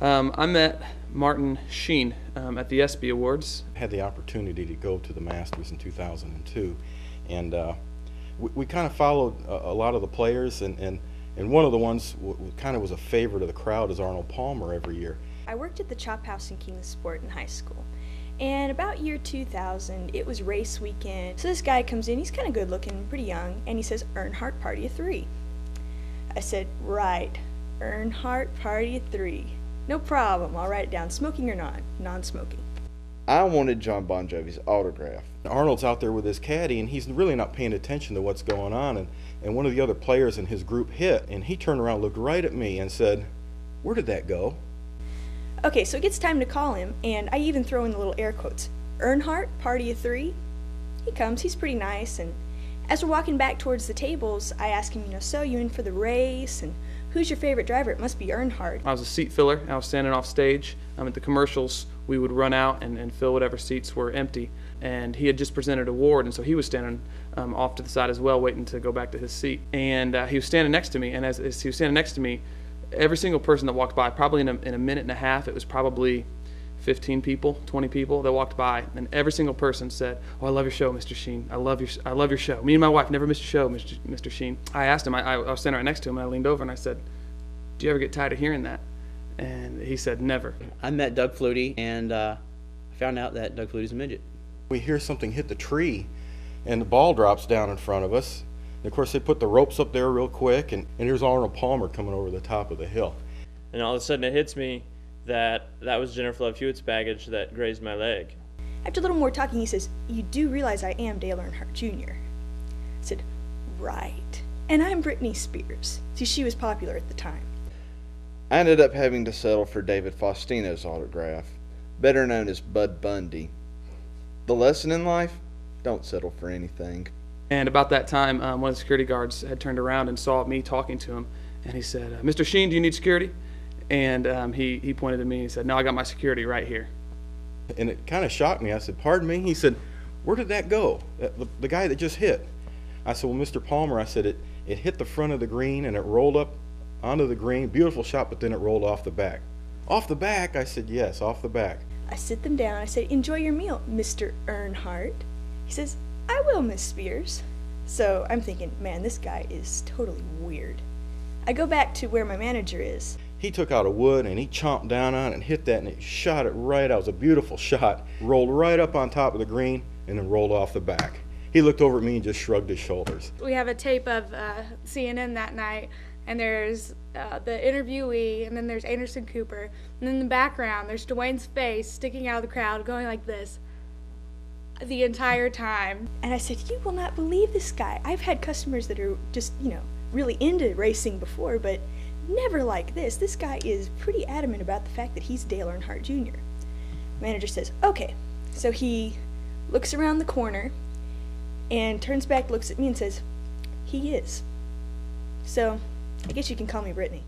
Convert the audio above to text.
I met Martin Sheen at the ESPY Awards. I had the opportunity to go to the Masters in 2002, and we kind of followed a lot of the players, and one of the ones kind of was a favorite of the crowd is Arnold Palmer every year. I worked at the Chop House in Kingsport in high school, and about year 2000, it was race weekend. So this guy comes in, he's kind of good looking, pretty young, and he says, "Earnhardt Party of 3. I said, "Right, Earnhardt Party of 3. No problem, I'll write it down. Smoking or not? Non-smoking." I wanted John Bon Jovi's autograph. Arnold's out there with his caddy, and he's really not paying attention to what's going on, and one of the other players in his group hit, and he turned around, looked right at me, and said, "Where did that go?" Okay, so it gets time to call him, and I even throw in the little air quotes. "Earnhardt Party of 3. He comes, he's pretty nice, and as we're walking back towards the tables, I ask him, so you in for the race, and who's your favorite driver? It must be Earnhardt. I was a seat filler. I was standing off stage. At the commercials, we would run out and fill whatever seats were empty. And he had just presented an award, and so he was standing off to the side as well, waiting to go back to his seat. And he was standing next to me, and as he was standing next to me, every single person that walked by, probably in a minute and a half, it was probably 15 people, 20 people that walked by, and every single person said, "Oh, I love your show, Mr. Sheen. I love your show. Me and my wife never missed a show, Mr. Sheen." I asked him, I was standing right next to him, and I leaned over and I said, "Do you ever get tired of hearing that?" And he said, "Never." I met Doug Flutie, and I found out that Doug Flutie's a midget. We hear something hit the tree, and the ball drops down in front of us. And of course, they put the ropes up there real quick, and here's Arnold Palmer coming over the top of the hill. And all of a sudden it hits me that was Jennifer Love Hewitt's baggage that grazed my leg. After a little more talking, he says, "You do realize I am Dale Earnhardt Jr.?" I said, "Right. And I'm Britney Spears." See, she was popular at the time. I ended up having to settle for David Faustino's autograph, better known as Bud Bundy. The lesson in life? Don't settle for anything. And about that time, one of the security guards had turned around and saw me talking to him, and he said, "Mr. Sheen, do you need security?" And he pointed at me and he said, "No, I got my security right here." And it kind of shocked me. I said, "Pardon me?" He said, "Where did that go? The guy that just hit." I said, "Well, Mr. Palmer," I said, it hit the front of the green and it rolled up onto the green. Beautiful shot, but then it rolled off the back. "Off the back?" I said, "Yes, off the back." I sit them down. I said, "Enjoy your meal, Mr. Earnhardt." He says, "I will, Miss Spears." So I'm thinking, man, this guy is totally weird. I go back to where my manager is. He took out a wood and he chomped down on it and hit that, and he shot it right out. It was a beautiful shot. Rolled right up on top of the green and then rolled off the back. He looked over at me and just shrugged his shoulders. We have a tape of CNN that night, and there's the interviewee, and then there's Anderson Cooper, and in the background there's Dwayne's face sticking out of the crowd going like this the entire time. And I said, "You will not believe this guy. I've had customers that are just, really into racing before, but never like this. This guy is pretty adamant about the fact that he's Dale Earnhardt Jr." Manager says, "Okay." So he looks around the corner and turns back, looks at me and says, "He is." So I guess you can call me Brittany.